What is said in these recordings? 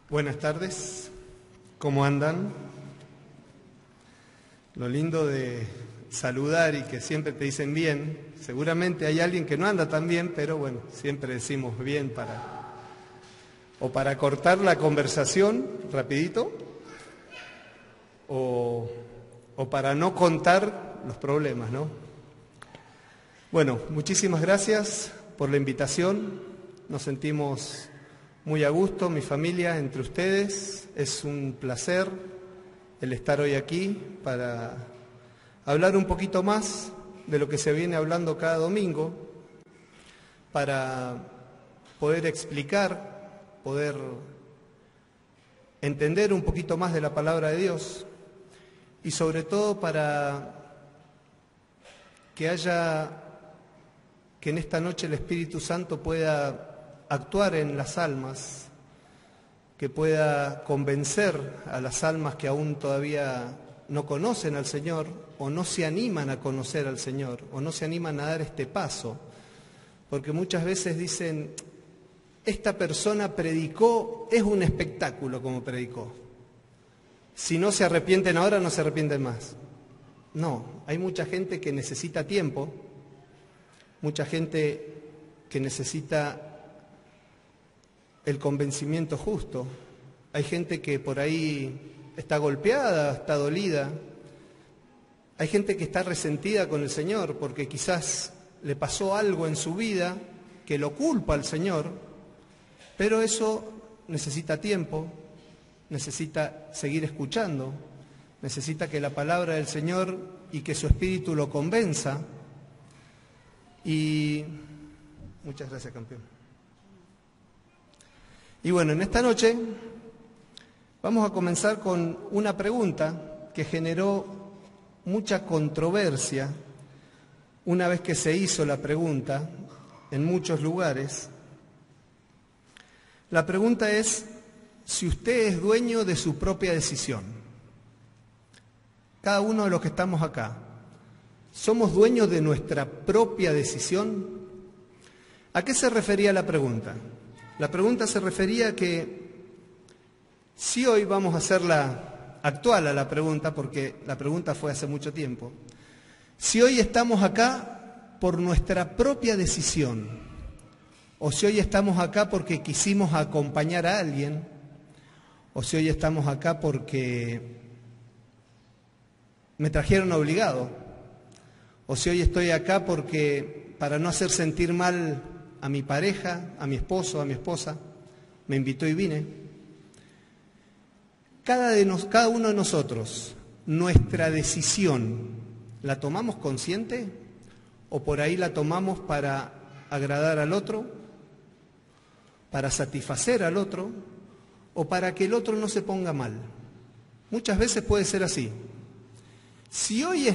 Buenas tardes, ¿cómo andan? Lo lindo de saludar y que siempre te dicen bien, seguramente hay alguien que no anda tan bien, pero bueno, siempre decimos bien para cortar la conversación rapidito o para no contar los problemas, ¿no? Bueno, muchísimas gracias por la invitación, nos sentimos muy a gusto, mi familia, entre ustedes. Es un placer el estar hoy aquí para hablar un poquito más de lo que se viene hablando cada domingo, para poder explicar, poder entender un poquito más de la palabra de Dios y sobre todo para que en esta noche el Espíritu Santo pueda actuar en las almas, que pueda convencer a las almas que aún todavía no conocen al Señor o no se animan a conocer al Señor o no se animan a dar este paso, porque muchas veces dicen, esta persona predicó, es un espectáculo como predicó. Si no se arrepienten ahora, no se arrepienten más. No, hay mucha gente que necesita tiempo, mucha gente que necesita el convencimiento justo. Hay gente que por ahí está golpeada, está dolida. Hay gente que está resentida con el Señor porque quizás le pasó algo en su vida que lo culpa al Señor, pero eso necesita tiempo, necesita seguir escuchando, necesita que la palabra del Señor y que su Espíritu lo convenza. Y muchas gracias, campeón. Y bueno, en esta noche vamos a comenzar con una pregunta que generó mucha controversia una vez que se hizo la pregunta en muchos lugares. La pregunta es si usted es dueño de su propia decisión. Cada uno de los que estamos acá, ¿somos dueños de nuestra propia decisión? ¿A qué se refería la pregunta? La pregunta se refería a que si hoy vamos a hacerla actual a la pregunta, porque la pregunta fue hace mucho tiempo, si hoy estamos acá por nuestra propia decisión, o si hoy estamos acá porque quisimos acompañar a alguien, o si hoy estamos acá porque me trajeron obligado, o si hoy estoy acá porque para no hacer sentir mal a mi pareja, a mi esposo, a mi esposa, me invitó y vine. Cada uno de nosotros, nuestra decisión, ¿la tomamos consciente? ¿O por ahí la tomamos para agradar al otro? ¿Para satisfacer al otro? ¿O para que el otro no se ponga mal? Muchas veces puede ser así. Si hoy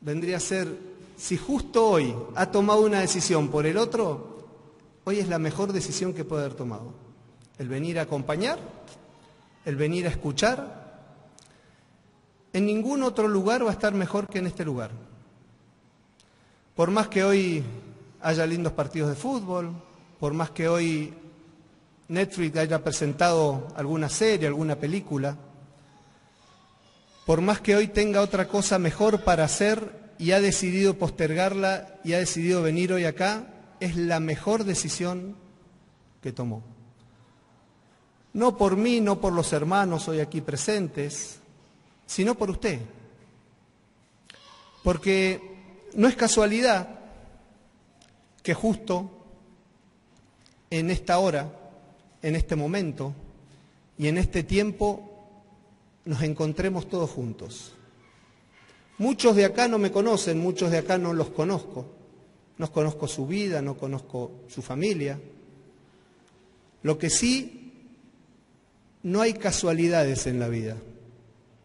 vendría a ser, si justo hoy ha tomado una decisión por el otro, hoy es la mejor decisión que puede haber tomado. El venir a acompañar, el venir a escuchar. En ningún otro lugar va a estar mejor que en este lugar. Por más que hoy haya lindos partidos de fútbol, por más que hoy Netflix haya presentado alguna serie, alguna película, por más que hoy tenga otra cosa mejor para hacer y ha decidido postergarla y ha decidido venir hoy acá, es la mejor decisión que tomó. No por mí, no por los hermanos hoy aquí presentes, sino por usted. Porque no es casualidad que justo en esta hora, en este momento y en este tiempo nos encontremos todos juntos. Muchos de acá no me conocen, muchos de acá no los conozco. No conozco su vida, no conozco su familia. Lo que sí, no hay casualidades en la vida.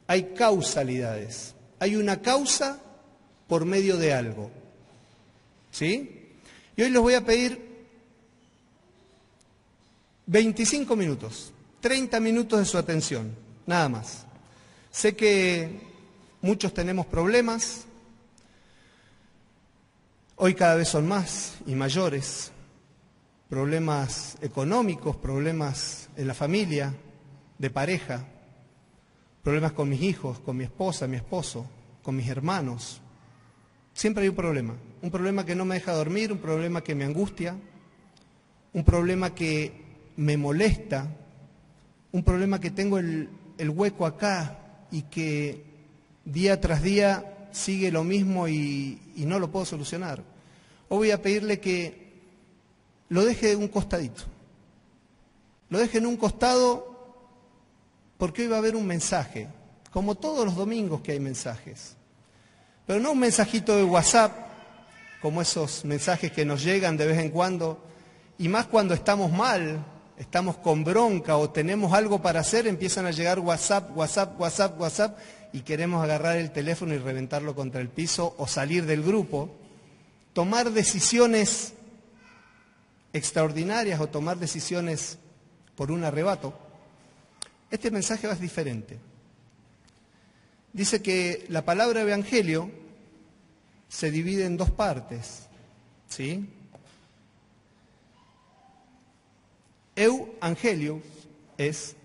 Hay causalidades. Hay una causa por medio de algo. ¿Sí? Y hoy les voy a pedir 25 minutos, 30 minutos de su atención, nada más. Sé que muchos tenemos problemas, hoy cada vez son más y mayores, problemas económicos, problemas en la familia, de pareja, problemas con mis hijos, con mi esposa, mi esposo, con mis hermanos. Siempre hay un problema que no me deja dormir, un problema que me angustia, un problema que me molesta, un problema que tengo el hueco acá y que día tras día sigue lo mismo y no lo puedo solucionar. Hoy voy a pedirle que lo deje de un costadito. Lo deje en un costado porque hoy va a haber un mensaje, como todos los domingos que hay mensajes. Pero no un mensajito de WhatsApp, como esos mensajes que nos llegan de vez en cuando, y más cuando estamos mal, estamos con bronca o tenemos algo para hacer, empiezan a llegar WhatsApp, y queremos agarrar el teléfono y reventarlo contra el piso o salir del grupo, tomar decisiones extraordinarias o tomar decisiones por un arrebato. Este mensaje va a ser diferente. Dice que la palabra evangelio se divide en dos partes, ¿sí? Angelio es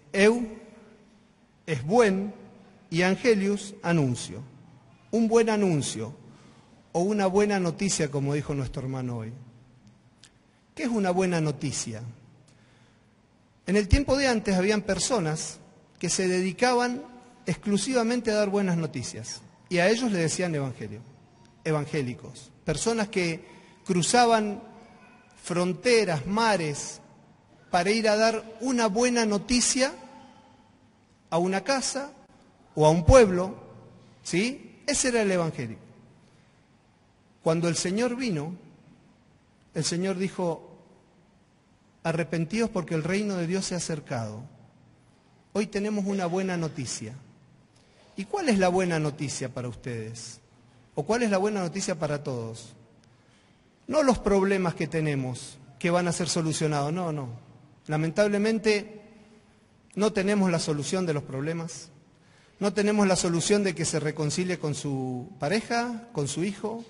buen, y angelius, anuncio. Un buen anuncio o una buena noticia, como dijo nuestro hermano hoy. ¿Qué es una buena noticia? En el tiempo de antes habían personas que se dedicaban exclusivamente a dar buenas noticias, y a ellos le decían evangélicos. Personas que cruzaban fronteras, mares, para ir a dar una buena noticia a una casa o a un pueblo, ¿sí? Ese era el evangélico. Cuando el Señor vino, el Señor dijo: arrepentíos porque el reino de Dios se ha acercado. Hoy tenemos una buena noticia. ¿Y cuál es la buena noticia para ustedes? ¿O cuál es la buena noticia para todos? No los problemas que tenemos, que van a ser solucionados, no. Lamentablemente no tenemos la solución de los problemas, no tenemos la solución de que se reconcilie con su pareja, con su hijo,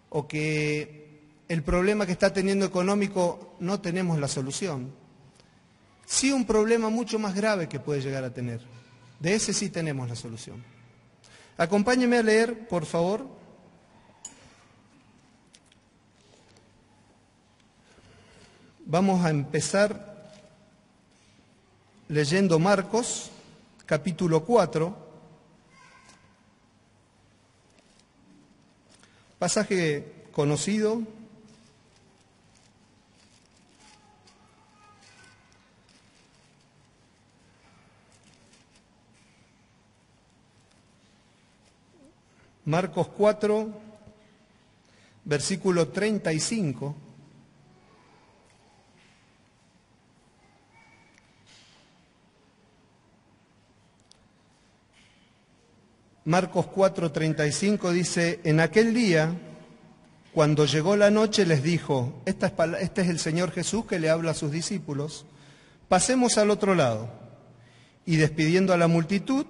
o que el problema que está teniendo económico no tenemos la solución. Sí, un problema mucho más grave que puede llegar a tener. De ese sí tenemos la solución. Acompáñenme a leer, por favor. Vamos a empezar leyendo Marcos, capítulo 4. Pasaje conocido. Marcos 4, versículo 35. Marcos 4:35 dice: en aquel día, cuando llegó la noche, les dijo, este es el Señor Jesús que le habla a sus discípulos, pasemos al otro lado. Y despidiendo a la multitud,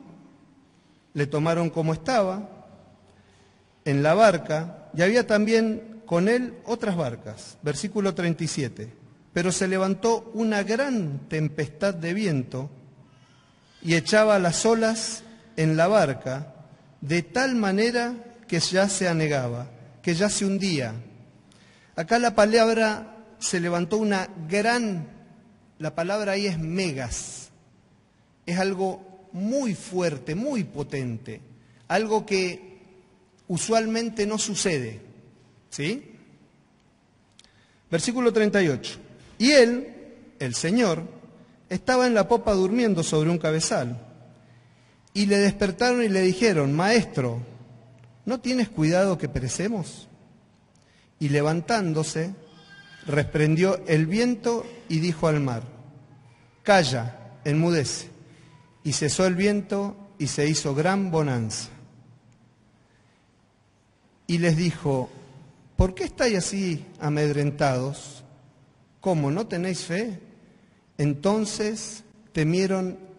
le tomaron como estaba, en la barca, y había también con él otras barcas. Versículo 37. Pero se levantó una gran tempestad de viento y echaba las olas en la barca, de tal manera que ya se anegaba, que ya se hundía. Acá la palabra se levantó una gran, la palabra ahí es megas, es algo muy fuerte, muy potente, algo que usualmente no sucede, ¿sí? Versículo 38. Y él, el Señor, estaba en la popa durmiendo sobre un cabezal. Y le despertaron y le dijeron: Maestro, ¿no tienes cuidado que perecemos? Y levantándose, reprendió el viento y dijo al mar: Calla, enmudece. Y cesó el viento y se hizo gran bonanza. Y les dijo: ¿por qué estáis así amedrentados? ¿Cómo, no tenéis fe? Entonces temieron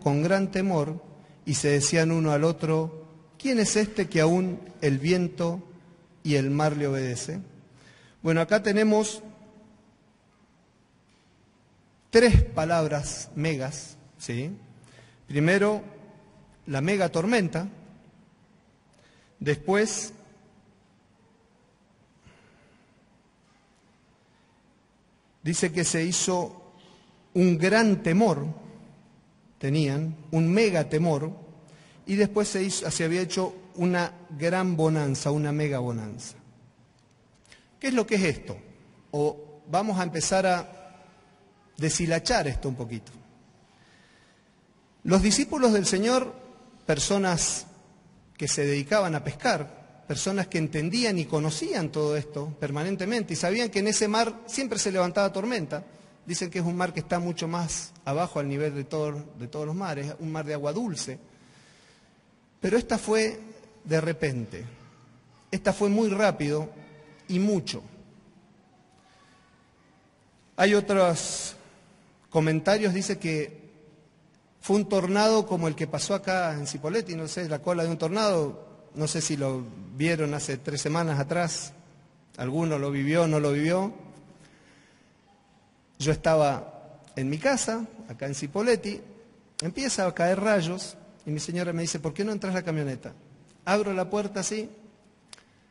con gran temor, y se decían uno al otro: ¿quién es este que aún el viento y el mar le obedece? Bueno, acá tenemos tres palabras megas, ¿sí? Primero, la mega tormenta. Después, dice que se hizo un gran temor, tenían un mega temor, y después se había hecho una gran bonanza, una mega bonanza. ¿Qué es lo que es esto? O vamos a empezar a deshilachar esto un poquito. Los discípulos del Señor, personas que se dedicaban a pescar, personas que entendían y conocían todo esto permanentemente y sabían que en ese mar siempre se levantaba tormenta. Dicen que es un mar que está mucho más abajo al nivel de todos los mares, un mar de agua dulce. Pero esta fue de repente, esta fue muy rápido y mucho. Hay otros comentarios, dice que fue un tornado como el que pasó acá en Cipolletti, no sé, la cola de un tornado, no sé si lo vieron hace 3 semanas atrás, alguno lo vivió, no lo vivió. Yo estaba en mi casa, acá en Cipolletti, empieza a caer rayos y mi señora me dice, ¿por qué no entras a la camioneta? Abro la puerta así,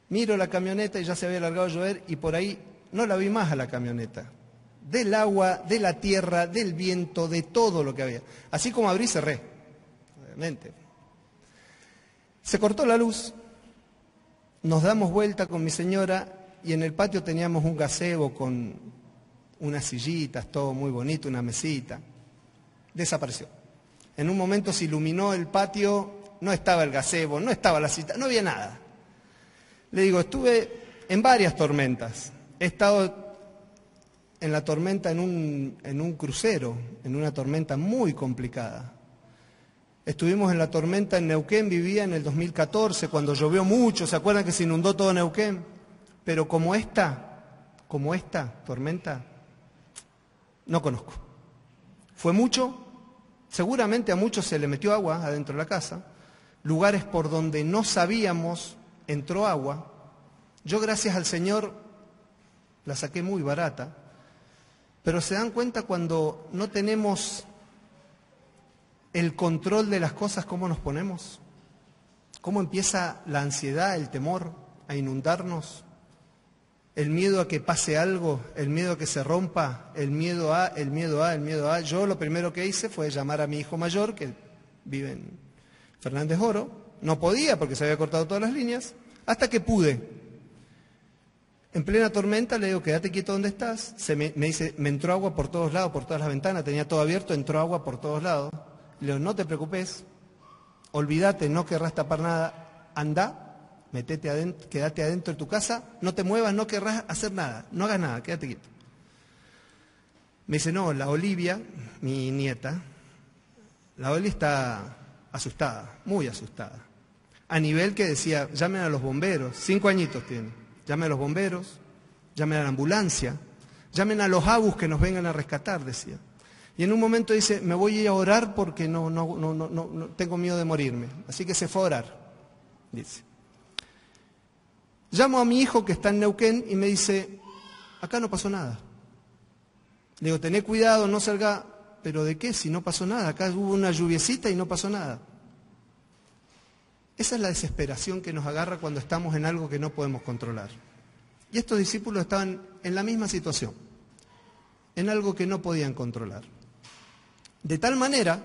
miro la camioneta y ya se había largado a llover y por ahí no la vi más a la camioneta. Del agua, de la tierra, del viento, de todo lo que había. Así como abrí, cerré, obviamente. Se cortó la luz, nos damos vuelta con mi señora y en el patio teníamos un gazebo con unas sillitas, todo muy bonito, una mesita. Desapareció. En un momento se iluminó el patio, no estaba el gazebo, no estaba la silla, no había nada. Le digo, estuve en varias tormentas. He estado en la tormenta en un crucero, en una tormenta muy complicada. Estuvimos en la tormenta en Neuquén, vivía en el 2014, cuando llovió mucho, ¿se acuerdan que se inundó todo Neuquén? Pero como esta tormenta, no conozco. Fue mucho, seguramente a muchos se le metió agua adentro de la casa, lugares por donde no sabíamos entró agua. Yo, gracias al Señor, la saqué muy barata. Pero se dan cuenta cuando no tenemos el control de las cosas, ¿cómo nos ponemos? ¿Cómo empieza la ansiedad, el temor a inundarnos? El miedo a que pase algo, el miedo a que se rompa, el miedo a. Yo lo primero que hice fue llamar a mi hijo mayor, que vive en Fernández Oro. No podía porque se había cortado todas las líneas, hasta que pude. En plena tormenta le digo, quédate quieto donde estás. Me dice, me entró agua por todos lados, por todas las ventanas, tenía todo abierto, entró agua por todos lados. Le digo, no te preocupes, olvídate, no querrás tapar nada, anda, metete adentro, quédate adentro de tu casa, no te muevas, no querrás hacer nada, no hagas nada, quédate quieto. Me dice, no, la Olivia, mi nieta, la Oli está asustada, muy asustada. A nivel que decía, llamen a los bomberos, 5 añitos tiene. Llamen a los bomberos, llamen a la ambulancia, llamen a los ABUS que nos vengan a rescatar, decía. Y en un momento dice, me voy a ir a orar porque no tengo miedo de morirme. Así que se fue a orar, dice. Llamo a mi hijo que está en Neuquén y me dice, acá no pasó nada. Le digo, tené cuidado, no salga, pero ¿de qué? Si no pasó nada, acá hubo una lluviecita y no pasó nada. Esa es la desesperación que nos agarra cuando estamos en algo que no podemos controlar. Y estos discípulos estaban en la misma situación, en algo que no podían controlar. De tal manera,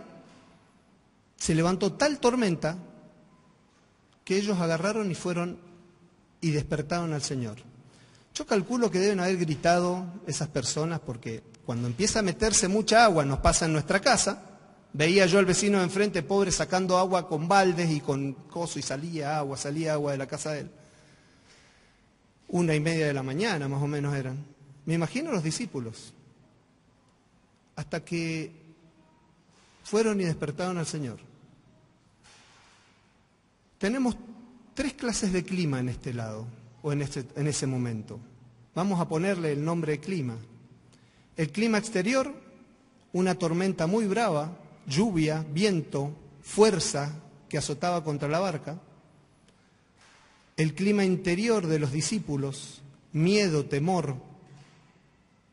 se levantó tal tormenta que ellos agarraron y fueron y despertaron al Señor. Yo calculo que deben haber gritado esas personas porque cuando empieza a meterse mucha agua, nos pasa en nuestra casa. Veía yo al vecino de enfrente, pobre, sacando agua con baldes y con coso y salía agua de la casa de él. 1:30 de la mañana más o menos eran. Me imagino los discípulos. Hasta que fueron y despertaron al Señor. Tenemos 3 clases de clima en este lado, o en ese momento. Vamos a ponerle el nombre de clima. El clima exterior, una tormenta muy brava, lluvia, viento, fuerza que azotaba contra la barca. El clima interior de los discípulos, miedo, temor,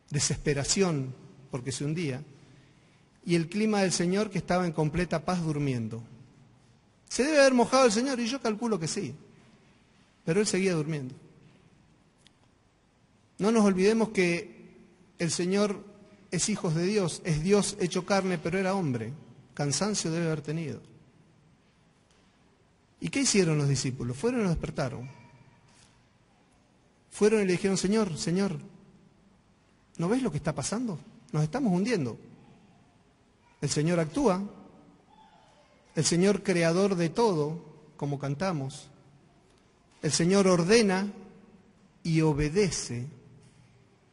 desesperación porque se hundía. y el clima del Señor que estaba en completa paz durmiendo. ¿Se debe haber mojado el Señor? Y yo calculo que sí, pero Él seguía durmiendo. No nos olvidemos que el Señor es hijo de Dios, es Dios hecho carne, pero era hombre. Cansancio debe haber tenido. ¿Y qué hicieron los discípulos? Fueron y lo despertaron. Fueron y le dijeron, Señor, Señor, ¿no ves lo que está pasando? Nos estamos hundiendo. El Señor actúa, el Señor creador de todo, como cantamos. El Señor ordena y obedece.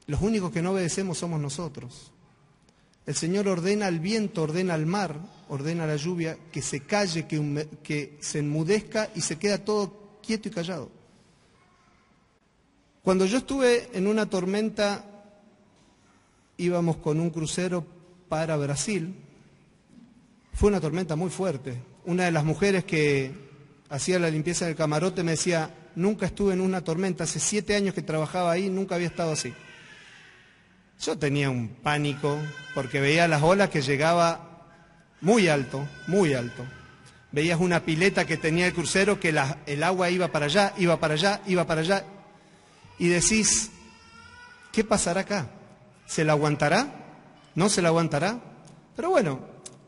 Los únicos que no obedecemos somos nosotros. El Señor ordena al viento, ordena al mar, ordena a la lluvia, que se calle, que se enmudezca y se queda todo quieto y callado. Cuando yo estuve en una tormenta, íbamos con un crucero para Brasil. Fue una tormenta muy fuerte. Una de las mujeres que hacía la limpieza del camarote me decía, nunca estuve en una tormenta, hace 7 años que trabajaba ahí, nunca había estado así. Yo tenía un pánico porque veía las olas que llegaba muy alto, muy alto. Veías una pileta que tenía el crucero que el agua iba para allá, iba para allá, iba para allá. Y decís, ¿qué pasará acá? ¿Se la aguantará? ¿No se la aguantará? Pero bueno,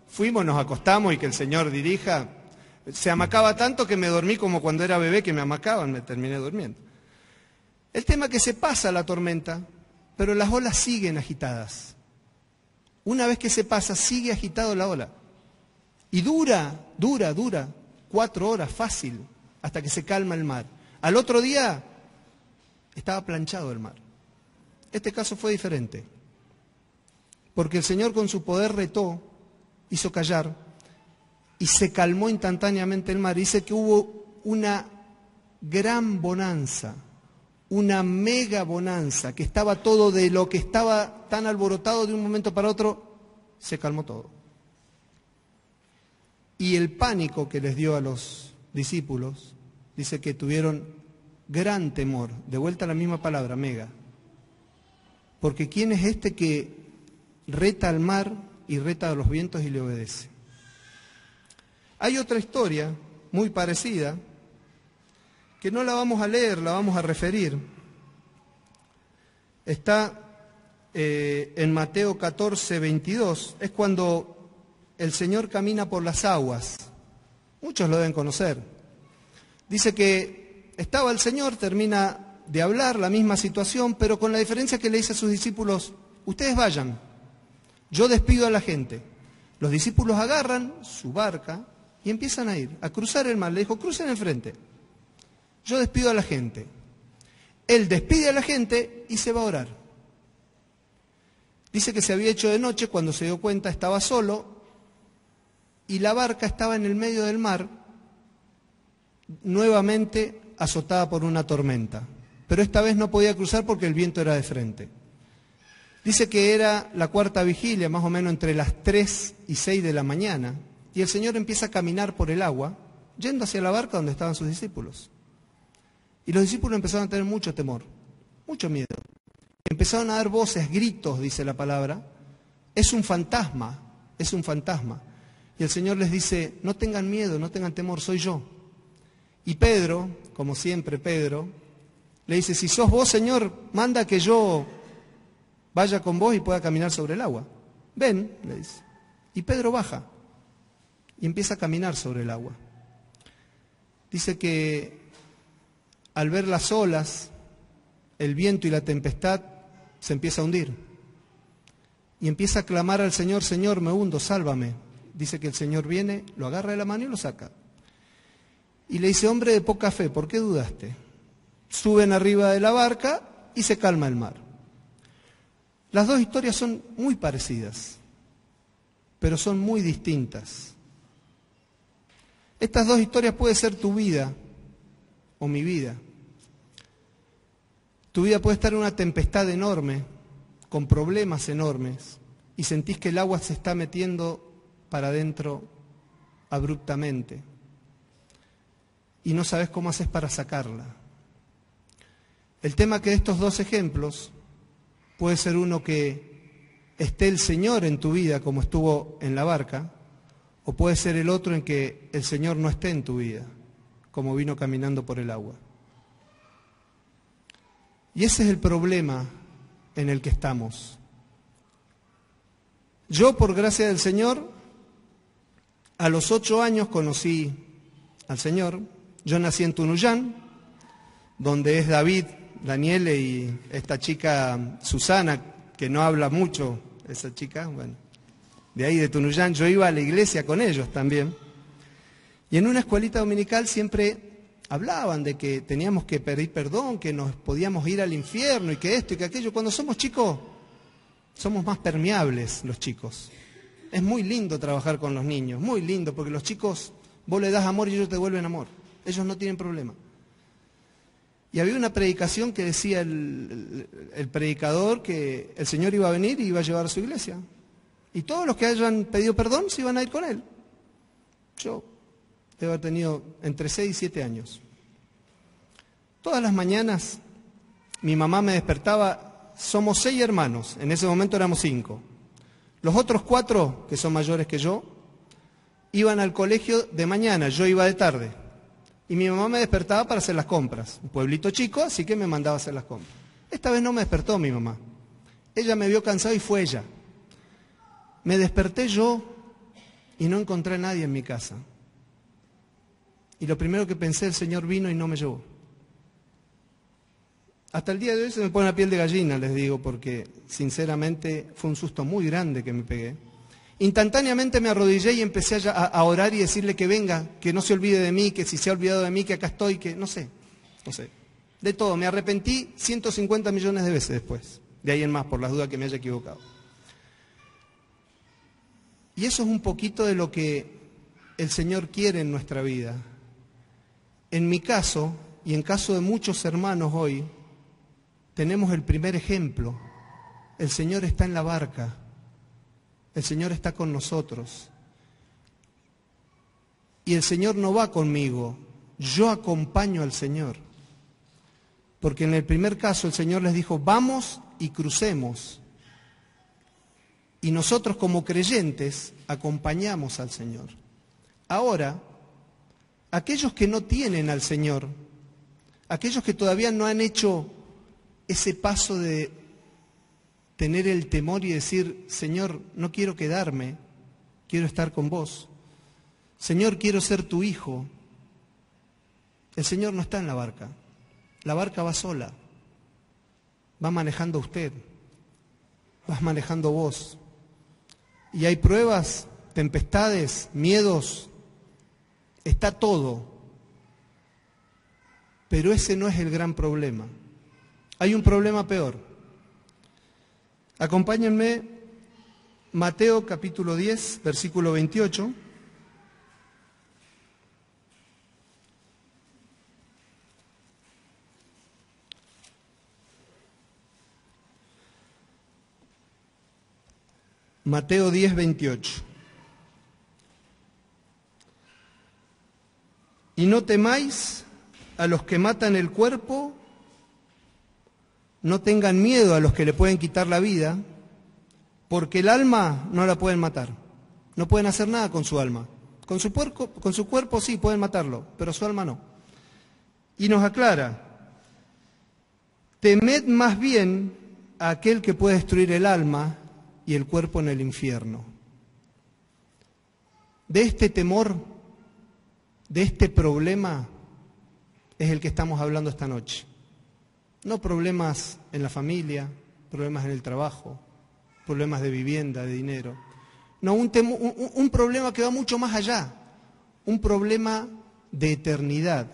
fuimos, nos acostamos y que el Señor dirija. Se amacaba tanto que me dormí como cuando era bebé que me amacaban, me terminé durmiendo. El tema es que se pasa la tormenta, pero las olas siguen agitadas. Una vez que se pasa, sigue agitado la ola. Y dura 4 horas fácil, hasta que se calma el mar. Al otro día, estaba planchado el mar. Este caso fue diferente, porque el Señor con su poder retó, hizo callar, y se calmó instantáneamente el mar. Dice que hubo una gran bonanza, una mega bonanza, que estaba todo de lo que estaba tan alborotado de un momento para otro, se calmó todo. Y el pánico que les dio a los discípulos, dice que tuvieron gran temor, de vuelta a la misma palabra, mega. Porque ¿quién es este que reta al mar y reta a los vientos y le obedece? Hay otra historia muy parecida, que no la vamos a leer, la vamos a referir. Está en Mateo 14, 22, es cuando el Señor camina por las aguas. Muchos lo deben conocer. Dice que estaba el Señor, termina de hablar la misma situación, pero con la diferencia que le dice a sus discípulos, ustedes vayan, yo despido a la gente. Los discípulos agarran su barca y empiezan a ir, a cruzar el mar. Le dijo, crucen enfrente. Yo despido a la gente. Él despide a la gente y se va a orar. Dice que se había hecho de noche, cuando se dio cuenta estaba solo y la barca estaba en el medio del mar, nuevamente azotada por una tormenta. Pero esta vez no podía cruzar porque el viento era de frente. Dice que era la 4ª vigilia, más o menos entre las 3 y 6 de la mañana, y el Señor empieza a caminar por el agua, yendo hacia la barca donde estaban sus discípulos. Y los discípulos empezaron a tener mucho temor, mucho miedo. Empezaron a dar voces, gritos, dice la palabra. Es un fantasma, es un fantasma. Y el Señor les dice, no tengan miedo, no tengan temor, soy yo. Y Pedro, como siempre Pedro, le dice, si sos vos, Señor, manda que yo vaya con vos y pueda caminar sobre el agua. Ven, le dice. Y Pedro baja y empieza a caminar sobre el agua. Dice que al ver las olas, el viento y la tempestad, se empieza a hundir. Y empieza a clamar al Señor, Señor, me hundo, sálvame. Dice que el Señor viene, lo agarra de la mano y lo saca. Y le dice, hombre de poca fe, ¿por qué dudaste? Suben arriba de la barca y se calma el mar. Las dos historias son muy parecidas, pero son muy distintas. Estas dos historias pueden ser tu vida o mi vida. Tu vida puede estar en una tempestad enorme, con problemas enormes, y sentís que el agua se está metiendo para adentro abruptamente, y no sabes cómo haces para sacarla. El tema que de estos dos ejemplos puede ser uno que esté el Señor en tu vida como estuvo en la barca, o puede ser el otro en que el Señor no esté en tu vida, como vino caminando por el agua. Y ese es el problema en el que estamos. Yo, por gracia del Señor, a los 8 años conocí al Señor. Yo nací en Tunuyán, donde es David, Daniele y esta chica Susana, que no habla mucho, esa chica, bueno, de ahí de Tunuyán. Yo iba a la iglesia con ellos también. Y en una escuelita dominical siempre hablaban de que teníamos que pedir perdón, que nos podíamos ir al infierno y que esto y que aquello. Cuando somos chicos, somos más permeables los chicos. Es muy lindo trabajar con los niños, muy lindo, porque los chicos, vos le das amor y ellos te devuelven amor. Ellos no tienen problema. Y había una predicación que decía el predicador que el Señor iba a venir y iba a llevar a su iglesia. Y todos los que hayan pedido perdón se iban a ir con él. Yo debo haber tenido entre 6 y 7 años. Todas las mañanas mi mamá me despertaba. Somos 6 hermanos, en ese momento éramos 5. Los otros 4, que son mayores que yo, iban al colegio de mañana, yo iba de tarde. Y mi mamá me despertaba para hacer las compras. Un pueblito chico, así que me mandaba a hacer las compras. Esta vez no me despertó mi mamá. Ella me vio cansado y fue ella. Me desperté yo y no encontré a nadie en mi casa. Y lo primero que pensé, el Señor vino y no me llevó. Hasta el día de hoy se me pone la piel de gallina, les digo, porque sinceramente fue un susto muy grande que me pegué. Instantáneamente me arrodillé y empecé a orar y decirle que venga, que no se olvide de mí, que si se ha olvidado de mí, que acá estoy, que no sé. De todo, me arrepentí 150 millones de veces después, de ahí en más, por las dudas que me haya equivocado. Y eso es un poquito de lo que el Señor quiere en nuestra vida. En mi caso, y en caso de muchos hermanos hoy, tenemos el primer ejemplo. El Señor está en la barca. El Señor está con nosotros. Y el Señor no va conmigo, yo acompaño al Señor. Porque en el primer caso el Señor les dijo, vamos y crucemos. Y nosotros como creyentes acompañamos al Señor. Ahora, aquellos que no tienen al Señor, aquellos que todavía no han hecho ese paso de tener el temor y decir, Señor, no quiero quedarme, quiero estar con vos. Señor, quiero ser tu hijo. El Señor no está en la barca va sola, va manejando usted, vas manejando vos. Y hay pruebas, tempestades, miedos, está todo. Pero ese no es el gran problema. Hay un problema peor. Acompáñenme, Mateo capítulo 10, versículo 28. Mateo 10, 28. Y no temáis a los que matan el cuerpo, no tengan miedo a los que le pueden quitar la vida, porque el alma no la pueden matar. No pueden hacer nada con su alma. Con su cuerpo sí pueden matarlo, pero su alma no. Y nos aclara, temed más bien a aquel que puede destruir el alma y el cuerpo en el infierno. De este temor, de este problema, es el que estamos hablando esta noche. No problemas en la familia, problemas en el trabajo, problemas de vivienda, de dinero. No, un problema que va mucho más allá, un problema de eternidad.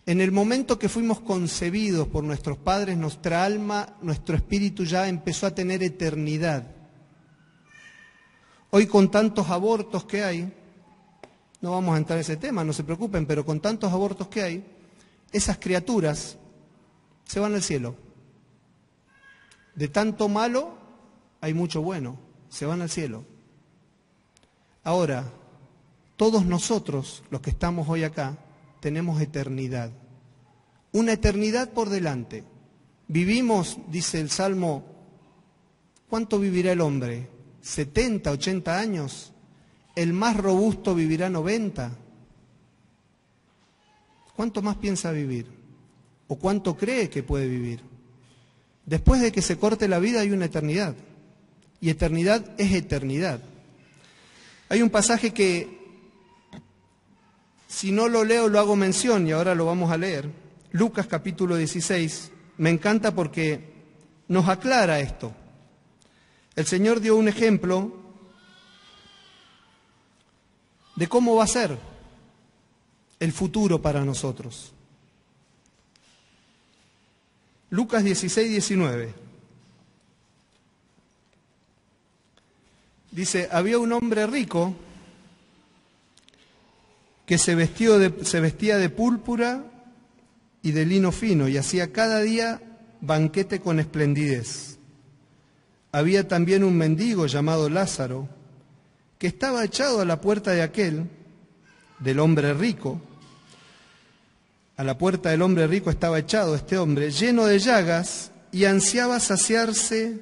En el momento que fuimos concebidos por nuestros padres, nuestra alma, nuestro espíritu ya empezó a tener eternidad. Hoy con tantos abortos que hay, no vamos a entrar en ese tema, no se preocupen, pero con tantos abortos que hay, esas criaturas se van al cielo. De tanto malo hay mucho bueno, se van al cielo. Ahora, todos nosotros, los que estamos hoy acá, tenemos eternidad. Una eternidad por delante. Vivimos, dice el Salmo ¿Cuánto vivirá el hombre? ¿70, 80 años? ¿El más robusto vivirá 90? ¿Cuánto más piensa vivir? ¿O cuánto cree que puede vivir? Después de que se corte la vida hay una eternidad. Y eternidad es eternidad. Hay un pasaje que, si no lo leo, lo hago mención, y ahora lo vamos a leer. Lucas capítulo 16. Me encanta porque nos aclara esto. El Señor dio un ejemplo de cómo va a ser el futuro para nosotros. Lucas 16, 19. Dice, había un hombre rico que se vestía de púrpura y de lino fino y hacía cada día banquete con esplendidez. Había también un mendigo llamado Lázaro, que estaba echado a la puerta de aquel, del hombre rico. A la puerta del hombre rico estaba echado este hombre, lleno de llagas, y ansiaba saciarse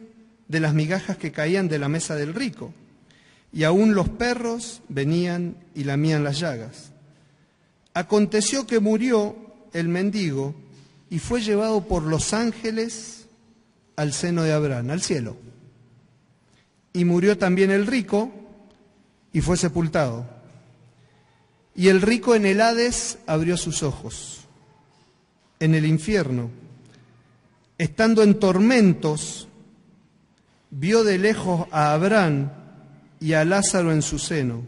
de las migajas que caían de la mesa del rico. Y aún los perros venían y lamían las llagas. Aconteció que murió el mendigo y fue llevado por los ángeles al seno de Abraham, al cielo. Y murió también el rico y fue sepultado. Y el rico en el Hades abrió sus ojos. En el infierno, estando en tormentos, vio de lejos a Abraham y a Lázaro en su seno.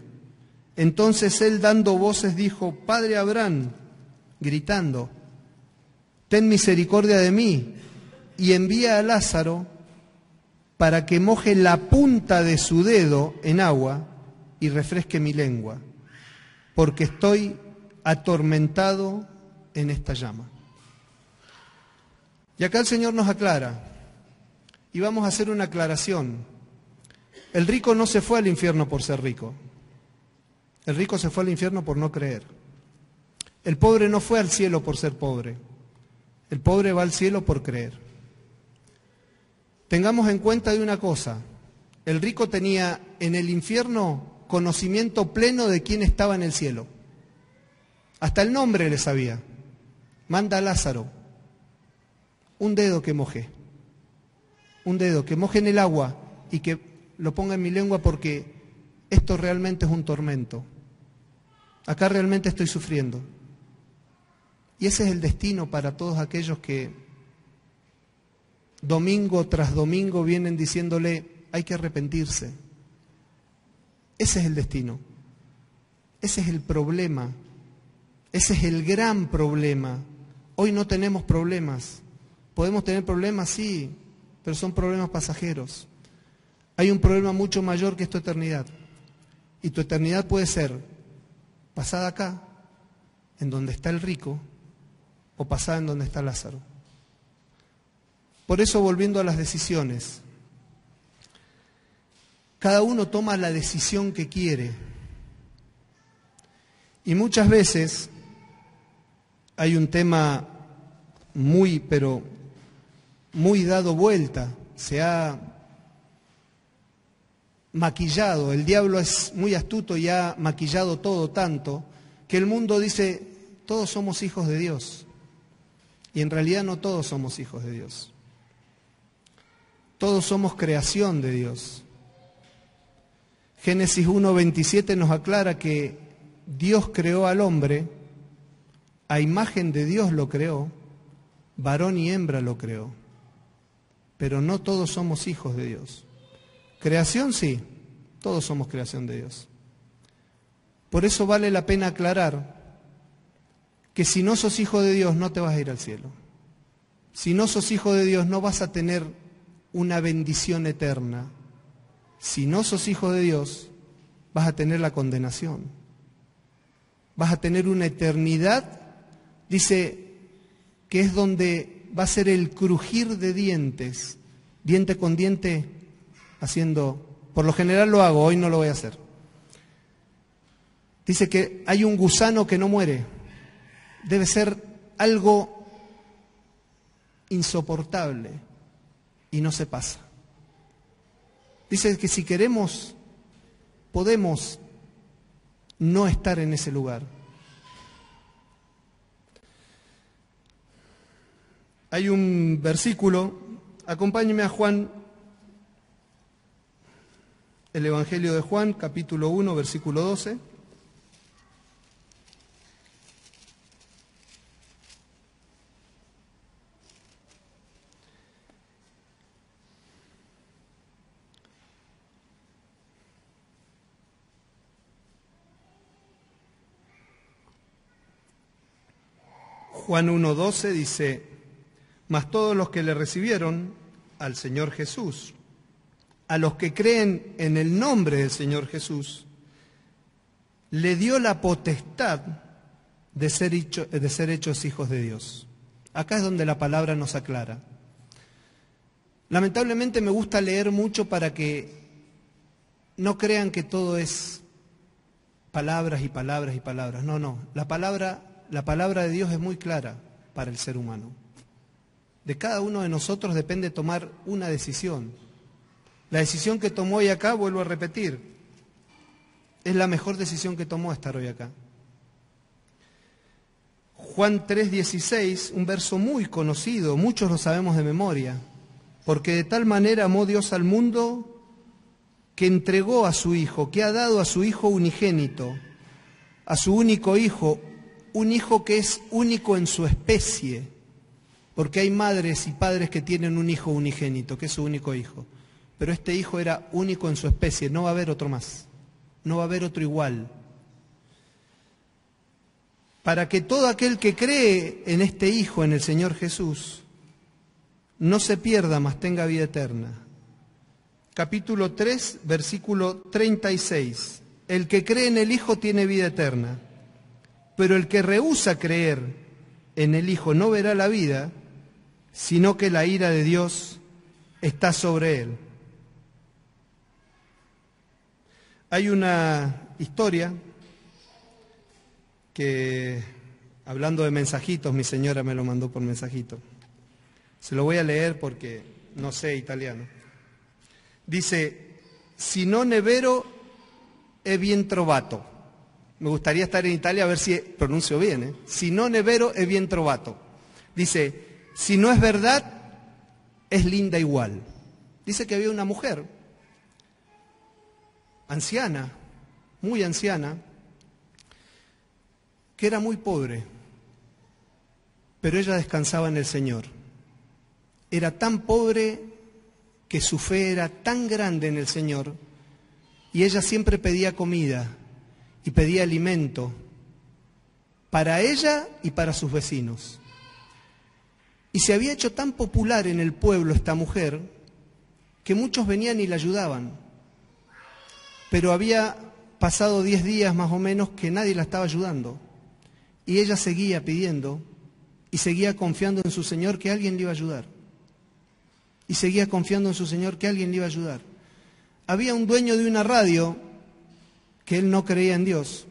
Entonces él, dando voces, dijo, Padre Abraham, gritando, ten misericordia de mí y envía a Lázaro para que moje la punta de su dedo en agua y refresque mi lengua, porque estoy atormentado en esta llama. Y acá el Señor nos aclara, y vamos a hacer una aclaración. El rico no se fue al infierno por ser rico. El rico se fue al infierno por no creer. El pobre no fue al cielo por ser pobre. El pobre va al cielo por creer. Tengamos en cuenta de una cosa. El rico tenía en el infierno conocimiento pleno de quién estaba en el cielo. Hasta el nombre le sabía. Manda a Lázaro. Un dedo que moje. Un dedo que moje en el agua y que lo ponga en mi lengua porque esto realmente es un tormento. Acá realmente estoy sufriendo. Y ese es el destino para todos aquellos que domingo tras domingo vienen diciéndole, hay que arrepentirse. Ese es el destino. Ese es el problema. Ese es el gran problema. Hoy no tenemos problemas. Podemos tener problemas, sí, pero son problemas pasajeros. Hay un problema mucho mayor que es tu eternidad. Y tu eternidad puede ser pasada acá, en donde está el rico, o pasada en donde está Lázaro. Por eso, volviendo a las decisiones, cada uno toma la decisión que quiere. Y muchas veces hay un tema pero muy dado vuelta, se ha maquillado, el diablo es muy astuto y ha maquillado todo tanto que el mundo dice, todos somos hijos de Dios. Y en realidad no todos somos hijos de Dios. Todos somos creación de Dios. Génesis 1:27 nos aclara que Dios creó al hombre, a imagen de Dios lo creó, varón y hembra lo creó. Pero no todos somos hijos de Dios. Creación sí, todos somos creación de Dios. Por eso vale la pena aclarar que si no sos hijo de Dios no te vas a ir al cielo. Si no sos hijo de Dios no vas a tener una bendición eterna. Si no sos hijo de Dios vas a tener la condenación. Vas a tener una eternidad, dice que es donde va a ser el crujir de dientes, diente con diente, haciendo, por lo general lo hago, hoy no lo voy a hacer. Dice que hay un gusano que no muere. Debe ser algo insoportable y no se pasa. Dice que si queremos, podemos no estar en ese lugar. Hay un versículo, acompáñeme a Juan, el Evangelio de Juan, capítulo 1, versículo 12. Juan 1:12 dice: mas todos los que le recibieron al Señor Jesús, a los que creen en el nombre del Señor Jesús, le dio la potestad de ser hechos hijos de Dios. Acá es donde la palabra nos aclara. Lamentablemente me gusta leer mucho para que no crean que todo es palabras y palabras y palabras. No, la palabra de Dios es muy clara para el ser humano. De cada uno de nosotros depende tomar una decisión. La decisión que tomó hoy acá, vuelvo a repetir, es la mejor decisión que tomó estar hoy acá. Juan 3:16, un verso muy conocido, muchos lo sabemos de memoria. Porque de tal manera amó Dios al mundo que entregó a su Hijo, que ha dado a su Hijo unigénito, a su único Hijo, un Hijo que es único en su especie, porque hay madres y padres que tienen un hijo unigénito, que es su único hijo. Pero este hijo era único en su especie, no va a haber otro más, no va a haber otro igual. Para que todo aquel que cree en este Hijo, en el Señor Jesús, no se pierda, mas tenga vida eterna. Capítulo 3, versículo 36. El que cree en el Hijo tiene vida eterna, pero el que rehúsa creer en el Hijo no verá la vida, sino que la ira de Dios está sobre él. Hay una historia que, hablando de mensajitos, mi señora me lo mandó por mensajito. Se lo voy a leer porque no sé italiano. Dice: si non è vero è bien trovato. Me gustaría estar en Italia a ver si pronuncio bien. Si non è vero è bien trovato. Dice: si no es verdad, es linda igual. Dice que había una mujer, anciana, muy anciana, que era muy pobre, pero ella descansaba en el Señor. Era tan pobre que su fe era tan grande en el Señor, y ella siempre pedía comida y pedía alimento para ella y para sus vecinos. Y se había hecho tan popular en el pueblo esta mujer que muchos venían y la ayudaban. Pero había pasado 10 días más o menos que nadie la estaba ayudando. Y ella seguía pidiendo y seguía confiando en su Señor que alguien le iba a ayudar. Y seguía confiando en su Señor que alguien le iba a ayudar. Había un dueño de una radio que él no creía en Dios.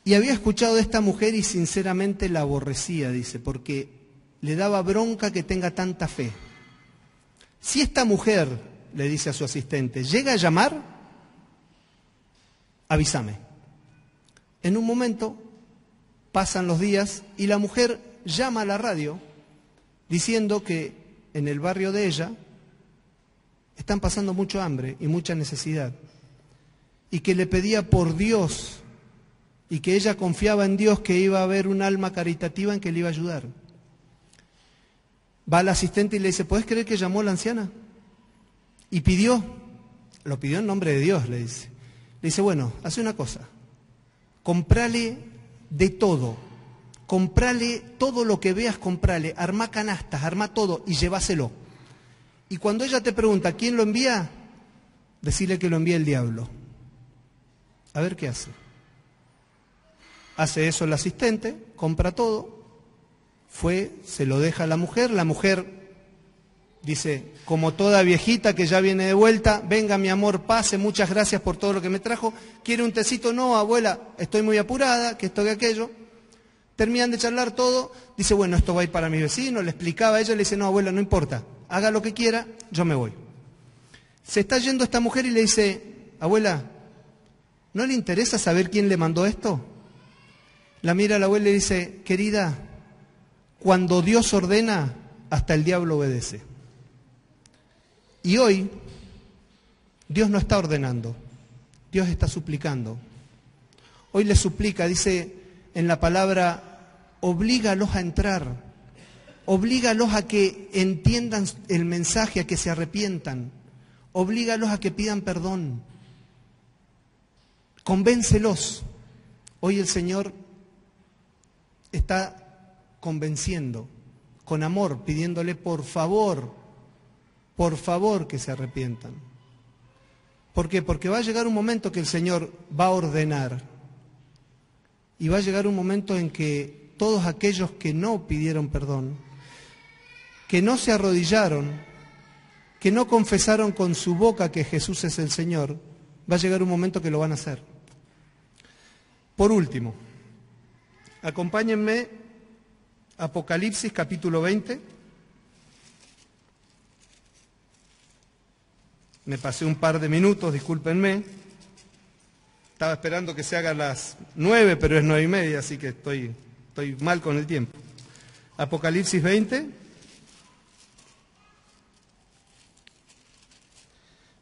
Y había escuchado de esta mujer y sinceramente la aborrecía, dice, porque le daba bronca que tenga tanta fe. Si esta mujer, le dice a su asistente, llega a llamar, avísame. En un momento pasan los días y la mujer llama a la radio diciendo que en el barrio de ella están pasando mucho hambre y mucha necesidad, y que le pedía por Dios y que ella confiaba en Dios que iba a haber un alma caritativa en que le iba a ayudar. Va al asistente y le dice: ¿puedes creer que llamó la anciana? Y lo pidió en nombre de Dios, le dice. Le dice: bueno, hace una cosa, comprale de todo, comprale todo lo que veas, comprale, armá canastas, armá todo y llévaselo. Y cuando ella te pregunta ¿quién lo envía?, decirle que lo envía el diablo. A ver qué hace. Hace eso el asistente, compra todo, fue, se lo deja a la mujer dice, como toda viejita que ya viene de vuelta: venga mi amor, pase, muchas gracias por todo lo que me trajo. ¿Quiere un tecito? No, abuela, estoy muy apurada, que esto, que aquello. Terminan de charlar todo, dice: bueno, esto va a ir para mis vecinos. Le explicaba a ella, le dice: no, abuela, no importa, haga lo que quiera, yo me voy. Se está yendo esta mujer y le dice, abuela, ¿no le interesa saber quién le mandó esto? La mira a la abuela y le dice, querida, cuando Dios ordena, hasta el diablo obedece. Y hoy, Dios no está ordenando, Dios está suplicando. Hoy le suplica, dice en la palabra, oblígalos a entrar, oblígalos a que entiendan el mensaje, a que se arrepientan, oblígalos a que pidan perdón, convéncelos. Hoy el Señor está convenciendo, con amor, pidiéndole por favor que se arrepientan. ¿Por qué? Porque va a llegar un momento que el Señor va a ordenar. Y va a llegar un momento en que todos aquellos que no pidieron perdón, que no se arrodillaron, que no confesaron con su boca que Jesús es el Señor, va a llegar un momento que lo van a hacer. Por último, acompáñenme a Apocalipsis capítulo 20. Me pasé un par de minutos, discúlpenme. Estaba esperando que se hagan las 9, pero es 9:30, así que estoy mal con el tiempo. Apocalipsis 20,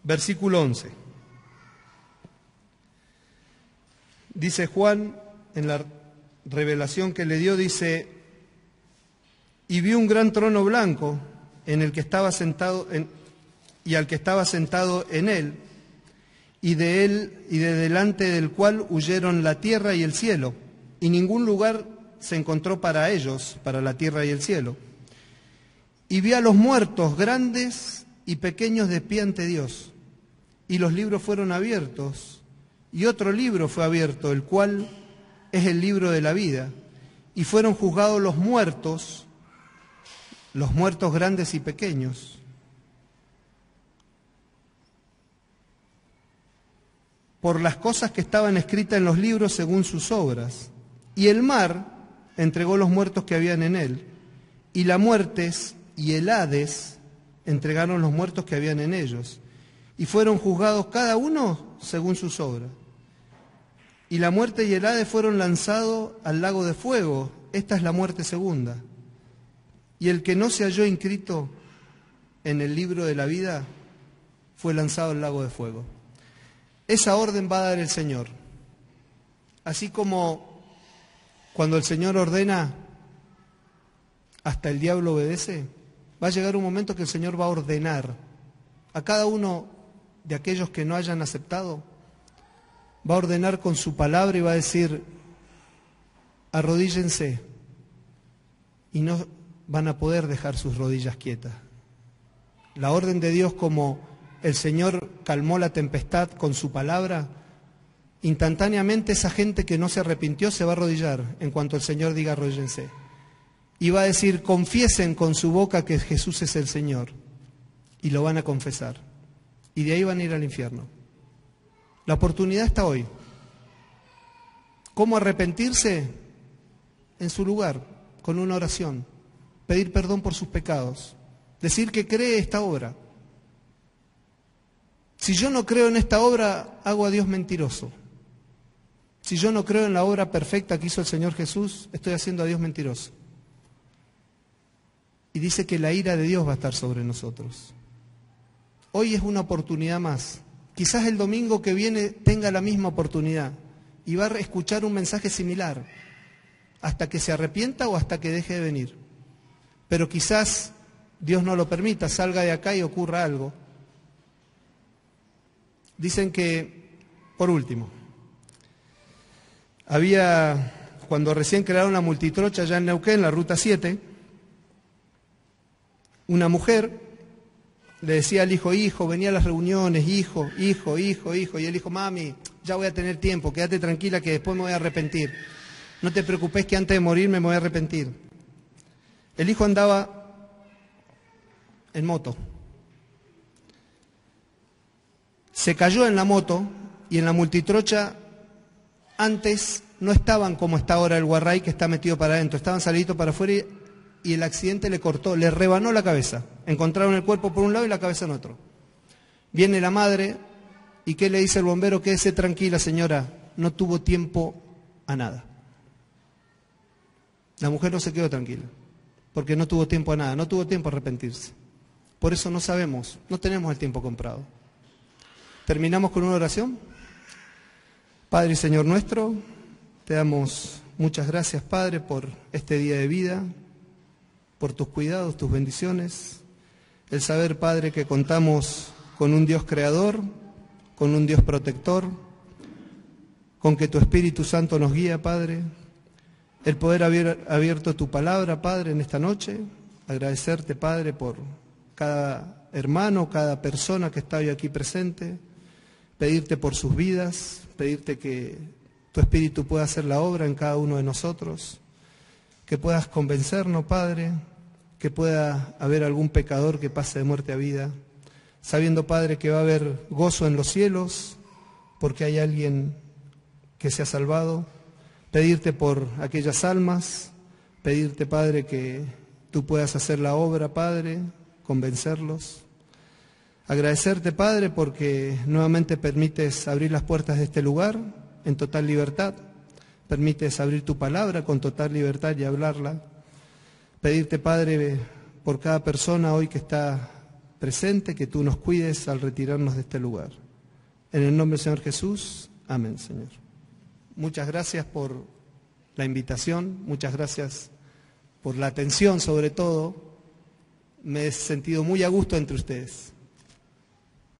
versículo 11. Dice Juan, en la revelación que le dio, dice, y vi un gran trono blanco en el que estaba sentado, y al que estaba sentado en él, y de él y de delante del cual huyeron la tierra y el cielo, y ningún lugar se encontró para ellos, para la tierra y el cielo. Y vi a los muertos, grandes y pequeños, de pie ante Dios, y los libros fueron abiertos, y otro libro fue abierto, el cual es el libro de la vida, y fueron juzgados los muertos grandes y pequeños, por las cosas que estaban escritas en los libros según sus obras. Y el mar entregó los muertos que habían en él, y la muerte y el Hades entregaron los muertos que habían en ellos, y fueron juzgados cada uno según sus obras. Y la muerte y el Hades fueron lanzados al lago de fuego. Esta es la muerte segunda. Y el que no se halló inscrito en el libro de la vida fue lanzado al lago de fuego. Esa orden va a dar el Señor. Así como cuando el Señor ordena, hasta el diablo obedece, va a llegar un momento que el Señor va a ordenar a cada uno de aquellos que no hayan aceptado, va a ordenar con su palabra y va a decir, arrodíllense, y no van a poder dejar sus rodillas quietas. La orden de Dios, como el Señor calmó la tempestad con su palabra, instantáneamente esa gente que no se arrepintió se va a arrodillar en cuanto el Señor diga arrodíllense. Y va a decir, confiesen con su boca que Jesús es el Señor. Y lo van a confesar. Y de ahí van a ir al infierno. La oportunidad está hoy. ¿Cómo arrepentirse? En su lugar, con una oración. Pedir perdón por sus pecados. Decir que cree esta obra. Si yo no creo en esta obra, hago a Dios mentiroso. Si yo no creo en la obra perfecta que hizo el Señor Jesús, estoy haciendo a Dios mentiroso. Y dice que la ira de Dios va a estar sobre nosotros. Hoy es una oportunidad más. Quizás el domingo que viene tenga la misma oportunidad y va a escuchar un mensaje similar, hasta que se arrepienta o hasta que deje de venir. Pero quizás Dios no lo permita, salga de acá y ocurra algo. Dicen que, por último, cuando recién crearon la multitrocha allá en Neuquén, la ruta 7, una mujer le decía al hijo, venía a las reuniones, hijo, y el hijo, mami, ya voy a tener tiempo, quédate tranquila que después me voy a arrepentir. No te preocupes que antes de morir me voy a arrepentir. El hijo andaba en moto. Se cayó en la moto y en la multitrocha antes no estaban como está ahora el guarray, que está metido para adentro, estaban saliditos para afuera y el accidente le cortó, le rebanó la cabeza. Encontraron el cuerpo por un lado y la cabeza en otro. Viene la madre y ¿qué le dice el bombero? Quédese tranquila, señora, no tuvo tiempo a nada. La mujer no se quedó tranquila, porque no tuvo tiempo a nada, no tuvo tiempo a arrepentirse. Por eso no sabemos, no tenemos el tiempo comprado. Terminamos con una oración. Padre y Señor nuestro, te damos muchas gracias, Padre, por este día de vida, por tus cuidados, tus bendiciones. El saber, Padre, que contamos con un Dios creador, con un Dios protector, con que tu Espíritu Santo nos guía, Padre. El poder haber abierto tu palabra, Padre, en esta noche. Agradecerte, Padre, por cada hermano, cada persona que está hoy aquí presente. Pedirte por sus vidas, pedirte que tu Espíritu pueda hacer la obra en cada uno de nosotros. Que puedas convencernos, Padre, que pueda haber algún pecador que pase de muerte a vida. Sabiendo, Padre, que va a haber gozo en los cielos, porque hay alguien que se ha salvado. Pedirte por aquellas almas, pedirte, Padre, que tú puedas hacer la obra, Padre, convencerlos. Agradecerte, Padre, porque nuevamente permites abrir las puertas de este lugar en total libertad. Permites abrir tu palabra con total libertad y hablarla. Pedirte, Padre, por cada persona hoy que está presente, que tú nos cuides al retirarnos de este lugar. En el nombre del Señor Jesús, amén, Señor. Muchas gracias por la invitación, muchas gracias por la atención sobre todo. Me he sentido muy a gusto entre ustedes.